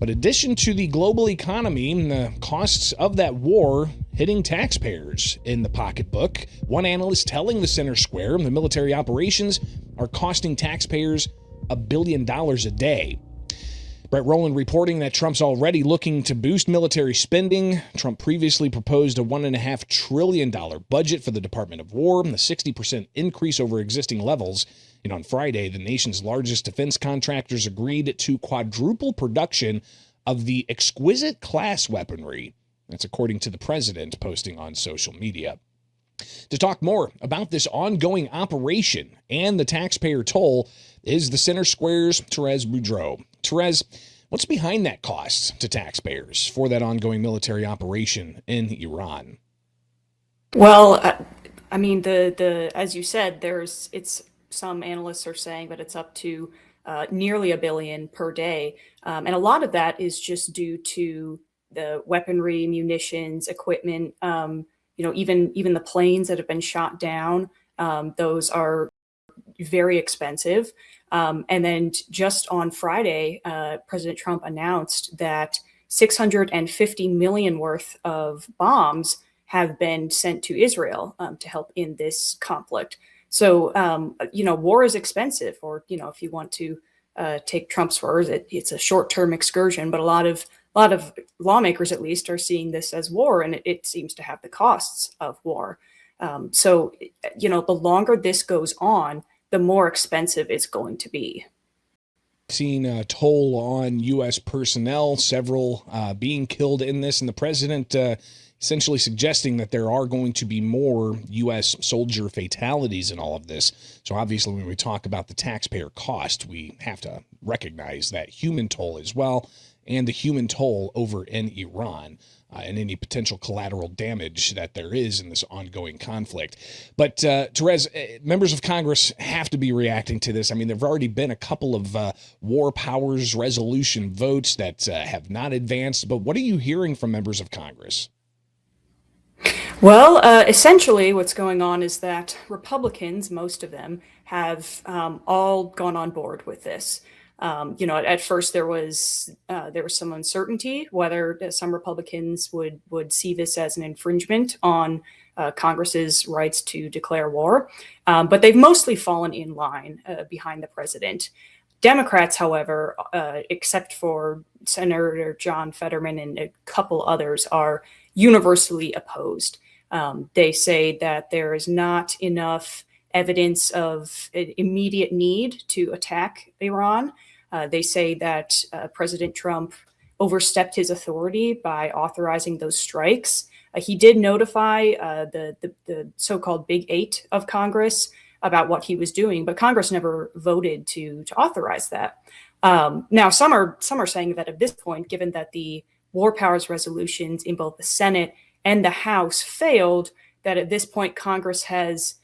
But in addition to the global economy and the costs of that war hitting taxpayers in the pocketbook, one analyst telling the Center Square the military operations are costing taxpayers $1 billion a day. Brett Rowland reporting that Trump's already looking to boost military spending. Trump previously proposed a $1.5 trillion budget for the Department of War, a 60% increase over existing levels. And on Friday, the nation's largest defense contractors agreed to quadruple production of the exquisite class weaponry. That's according to the president posting on social media. To talk more about this ongoing operation and the taxpayer toll is the Center Square's Therese Boudreaux. Therese, what's behind that cost to taxpayers for that ongoing military operation in Iran? Well, I mean, the as you said, some analysts are saying that it's up to nearly $1 billion per day, and a lot of that is just due to the weaponry, munitions, equipment. Even the planes that have been shot down, those are very expensive. And then just on Friday, President Trump announced that 650 million worth of bombs have been sent to Israel to help in this conflict. So, war is expensive, or, if you want to take Trump's words, it's a short-term excursion, but a lot of lawmakers, at least, are seeing this as war, and it seems to have the costs of war. The longer this goes on, the more expensive it's going to be. Seen a toll on U.S. personnel, several being killed in this, and the president essentially suggesting that there are going to be more U.S. soldier fatalities in all of this. So obviously, when we talk about the taxpayer cost, we have to recognize that human toll as well, and the human toll over in Iran. And any potential collateral damage that there is in this ongoing conflict. But Therese, members of Congress have to be reacting to this. I mean, there have already been a couple of war powers resolution votes that have not advanced. But what are you hearing from members of Congress? Well, essentially what's going on is that Republicans, most of them, have all gone on board with this. At first there was some uncertainty whether some Republicans would see this as an infringement on Congress's rights to declare war, but they've mostly fallen in line behind the president. Democrats, however, except for Senator John Fetterman and a couple others, are universally opposed. They say that there is not enough evidence of an immediate need to attack Iran. They say that President Trump overstepped his authority by authorizing those strikes. He did notify the so-called Big Eight of Congress about what he was doing, but Congress never voted to authorize that. Now, some are saying that at this point, given that the war powers resolutions in both the Senate and the House failed, that at this point Congress has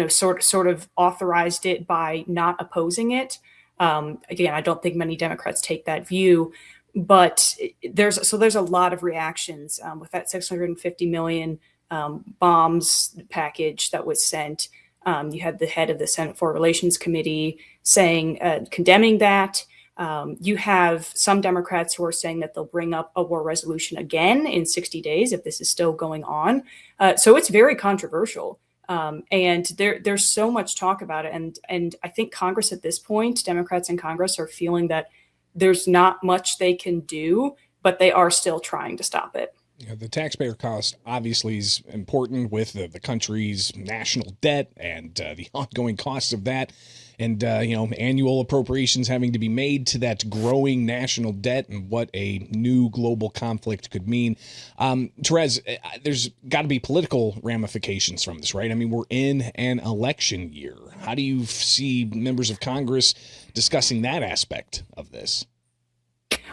sort of authorized it by not opposing it. Again, I don't think many Democrats take that view, but there's a lot of reactions with that 650 million bombs package that was sent. You had the head of the Senate Foreign Relations Committee condemning that. You have some Democrats who are saying that they'll bring up a war resolution again in 60 days if this is still going on. So it's very controversial. And there's so much talk about it. And I think Congress at this point, Democrats in Congress, are feeling that there's not much they can do, but they are still trying to stop it. The taxpayer cost obviously is important with the country's national debt and the ongoing costs of that. And, annual appropriations having to be made to that growing national debt and what a new global conflict could mean. Therese, there's got to be political ramifications from this, right? I mean, we're in an election year. How do you see members of Congress discussing that aspect of this?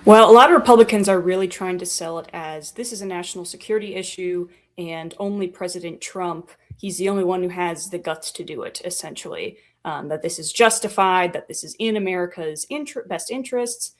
Well, a lot of Republicans are really trying to sell it as this is a national security issue and only President Trump, he's the only one who has the guts to do it, essentially. That this is justified, that this is in America's best interests.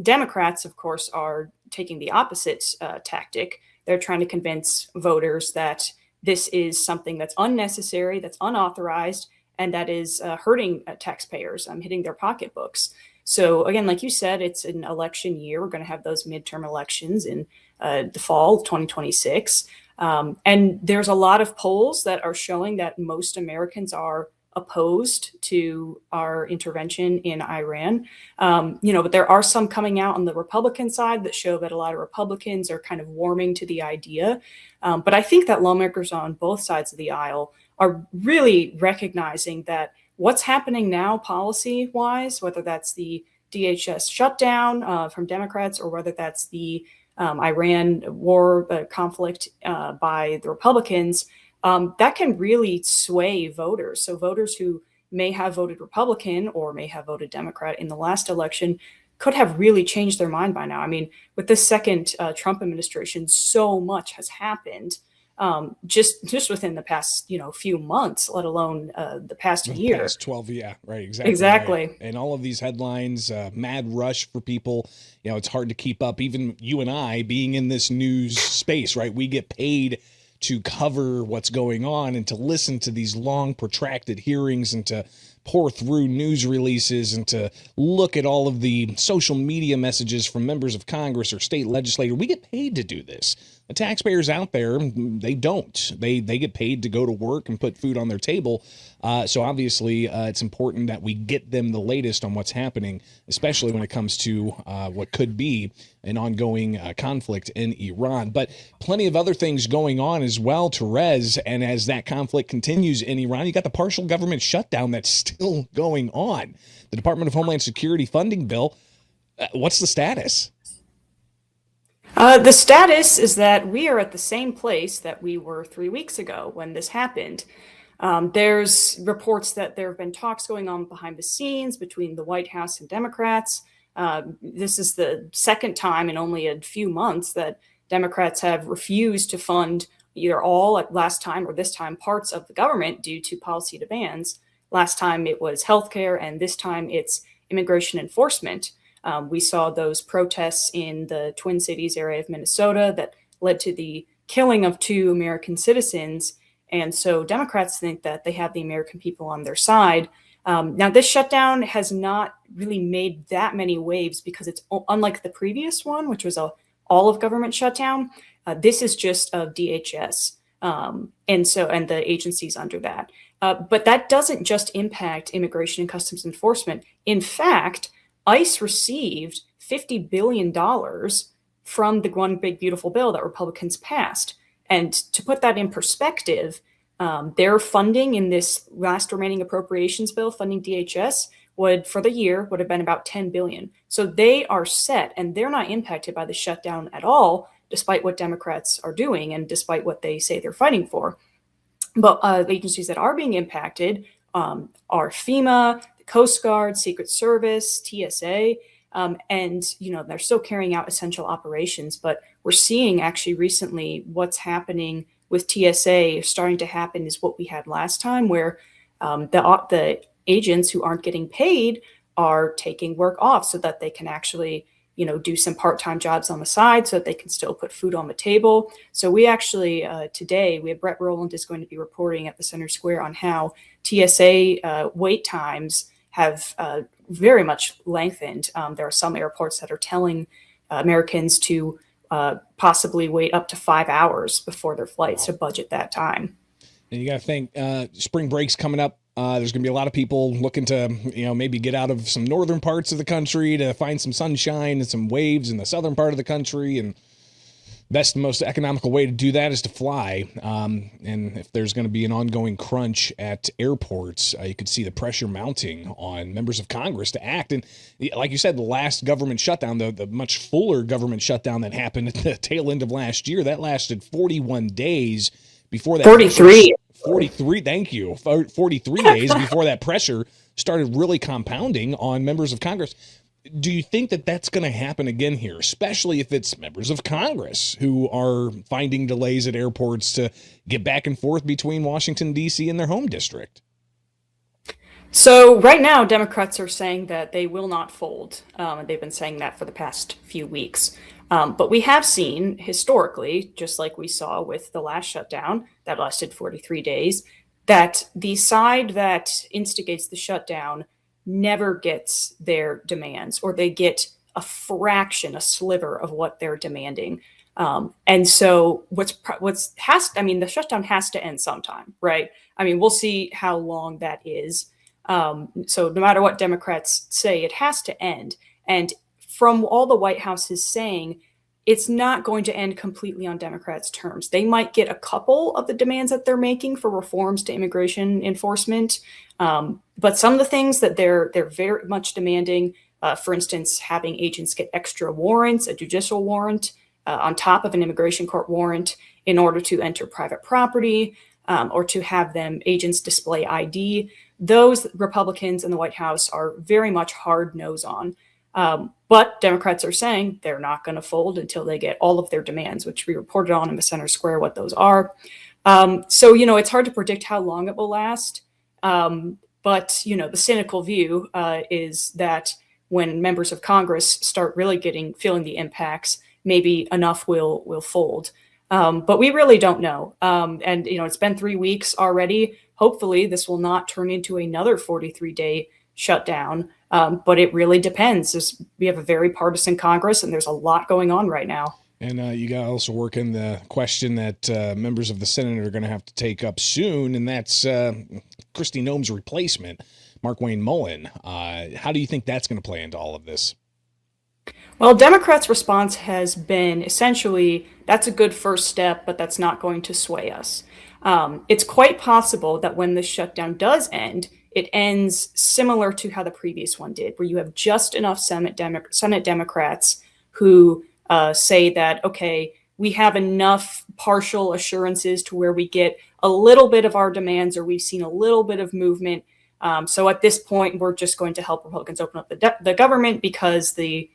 Democrats, of course, are taking the opposite tactic. They're trying to convince voters that this is something that's unnecessary, that's unauthorized, and that is hurting taxpayers, hitting their pocketbooks. So again, like you said, it's an election year. We're going to have those midterm elections in the fall of 2026. And there's a lot of polls that are showing that most Americans are opposed to our intervention in Iran. But there are some coming out on the Republican side that show that a lot of Republicans are kind of warming to the idea. But I think that lawmakers on both sides of the aisle are really recognizing that what's happening now policy wise, whether that's the DHS shutdown from Democrats or whether that's the Iran war conflict by the Republicans, that can really sway voters. So voters who may have voted Republican or may have voted Democrat in the last election could have really changed their mind by now. I mean, with this second Trump administration, so much has happened just within the past few months, let alone the past year. Past 12, yeah, right, exactly. Exactly. Right. And all of these headlines, mad rush for people. It's hard to keep up. Even you and I being in this news space, right? We get paid to cover what's going on and to listen to these long, protracted hearings and to pour through news releases and to look at all of the social media messages from members of Congress or state legislators. We get paid to do this. The taxpayers out there, they don't. They get paid to go to work and put food on their table. So obviously, it's important that we get them the latest on what's happening, especially when it comes to what could be an ongoing conflict in Iran. But plenty of other things going on as well, Therese. And as that conflict continues in Iran, you got the partial government shutdown that's still going on. The Department of Homeland Security funding bill. What's the status? The status is that we are at the same place that we were 3 weeks ago when this happened. There's reports that there have been talks going on behind the scenes between the White House and Democrats. This is the second time in only a few months that Democrats have refused to fund either all at last time or this time parts of the government due to policy demands. Last time it was healthcare, and this time it's immigration enforcement. We saw those protests in the Twin Cities area of Minnesota that led to the killing of 2 American citizens. And so Democrats think that they have the American people on their side. Now, this shutdown has not really made that many waves because it's unlike the previous one, which was a all of government shutdown. This is just of DHS and the agencies under that. But that doesn't just impact immigration and customs enforcement. In fact, ICE received $50 billion from the One Big Beautiful Bill that Republicans passed. And to put that in perspective, their funding in this last remaining appropriations bill, funding DHS, for the year would have been about $10 billion. So they are set, and they're not impacted by the shutdown at all, despite what Democrats are doing and despite what they say they're fighting for. But the agencies that are being impacted are FEMA, the Coast Guard, Secret Service, TSA, and they're still carrying out essential operations. But we're seeing actually recently what's happening with TSA starting to happen is what we had last time, where the agents who aren't getting paid are taking work off so that they can actually do some part-time jobs on the side so that they can still put food on the table. So we actually, today, we have Brett Rowland is going to be reporting at the Center Square on how TSA wait times have very much lengthened. There are some airports that are telling Americans to possibly wait up to 5 hours before their flights to budget that time. And you got to think, spring break's coming up. There's going to be a lot of people looking to, maybe get out of some northern parts of the country to find some sunshine and some waves in the southern part of the country. And best and most economical way to do that is to fly. And if there's going to be an ongoing crunch at airports, you could see the pressure mounting on members of Congress to act. And like you said, the last government shutdown, the much fuller government shutdown that happened at the tail end of last year, that lasted 41 days before that. 43, thank you. 43 days before that pressure started really compounding on members of Congress. Do you think that that's going to happen again here, especially if it's members of Congress who are finding delays at airports to get back and forth between Washington, D.C. and their home district? So right now, Democrats are saying that they will not fold. They've been saying that for the past few weeks. But we have seen historically, just like we saw with the last shutdown that lasted 43 days, that the side that instigates the shutdown never gets their demands, or they get a fraction, a sliver of what they're demanding. And so the shutdown has to end sometime, right? I mean, we'll see how long that is. So no matter what Democrats say, it has to end. And from all the White House is saying, it's not going to end completely on Democrats' terms. They might get a couple of the demands that they're making for reforms to immigration enforcement, but some of the things that they're very much demanding, for instance, having agents get extra warrants, a judicial warrant, on top of an immigration court warrant in order to enter private property, or to have them agents display ID. Those Republicans in the White House are very much hard nose on. But Democrats are saying they're not going to fold until they get all of their demands, which we reported on in the center square what those are. So, it's hard to predict how long it will last. But, the cynical view is that when members of Congress start really feeling the impacts, maybe enough will fold. But we really don't know. And, it's been 3 weeks already. Hopefully this will not turn into another 43-day shutdown. But it really depends. We have a very partisan Congress, and there's a lot going on right now. And you got to also work in the question that members of the Senate are going to have to take up soon, and that's Kristi Noem's replacement, Markwayne Mullin. How do you think that's going to play into all of this? Well, Democrats' response has been essentially, that's a good first step, but that's not going to sway us. It's quite possible that when this shutdown does end, it ends similar to how the previous one did, where you have just enough Senate Democrats who say that, okay, we have enough partial assurances to where we get a little bit of our demands, or we've seen a little bit of movement. So at this point, we're just going to help Republicans open up the government because the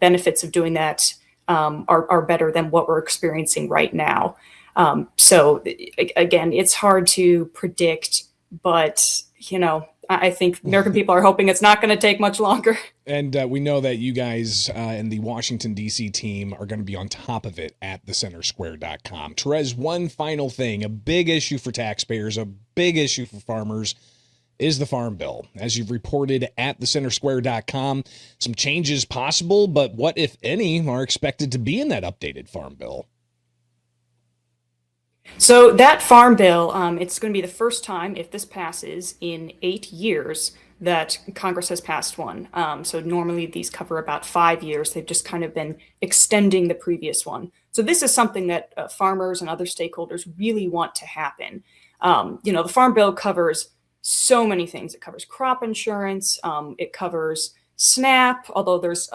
benefits of doing that are better than what we're experiencing right now. So again, it's hard to predict, but I think American people are hoping it's not going to take much longer. And we know that you guys and the Washington, D.C. team are going to be on top of it at thecentersquare.com. Therese, one final thing, a big issue for taxpayers, a big issue for farmers is the Farm Bill. As you've reported at thecentersquare.com, some changes possible, but what, if any, are expected to be in that updated Farm Bill? So that Farm Bill, it's going to be the first time, if this passes, in 8 years that Congress has passed one. So normally these cover about 5 years. They've just kind of been extending the previous one. So this is something that farmers and other stakeholders really want to happen. The Farm Bill covers so many things. It covers crop insurance. It covers SNAP, although this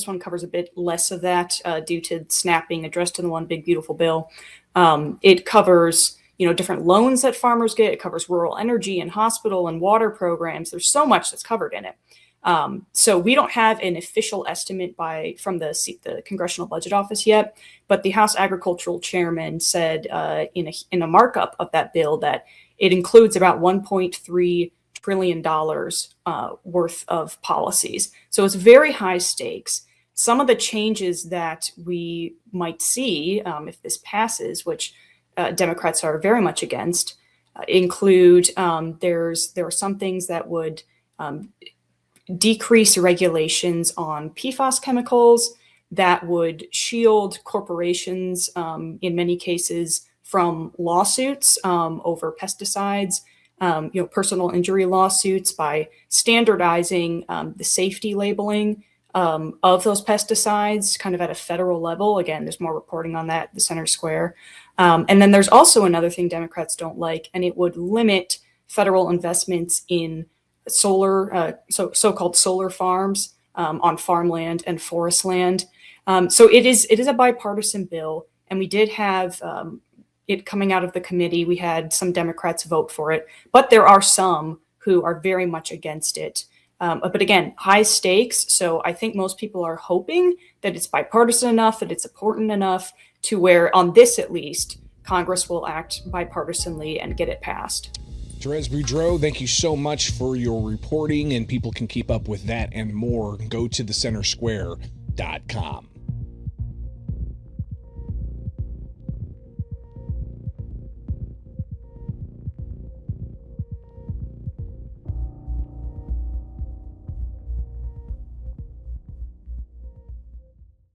one covers a bit less of that due to SNAP being addressed in the one big beautiful bill. It covers, different loans that farmers get. It covers rural energy and hospital and water programs. There's so much that's covered in it. So we don't have an official estimate from the Congressional Budget Office yet, but the House Agricultural Chairman said in a markup of that bill that it includes about $1.3 trillion worth of policies. So it's very high stakes. Some of the changes that we might see if this passes, which Democrats are very much against, include there are some things that would decrease regulations on PFAS chemicals, that would shield corporations in many cases from lawsuits over pesticides, personal injury lawsuits, by standardizing the safety labeling of those pesticides kind of at a federal level. Again, there's more reporting on that, the center square. And then there's also another thing Democrats don't like, and it would limit federal investments in solar, so-called solar farms on farmland and forest land. So it is a bipartisan bill, and we did have it coming out of the committee. We had some Democrats vote for it, but there are some who are very much against it. But again, high stakes. So I think most people are hoping that it's bipartisan enough, that it's important enough to where, on this at least, Congress will act bipartisanly and get it passed. Therese Boudreaux, thank you so much for your reporting, and people can keep up with that and more. Go to thecentersquare.com.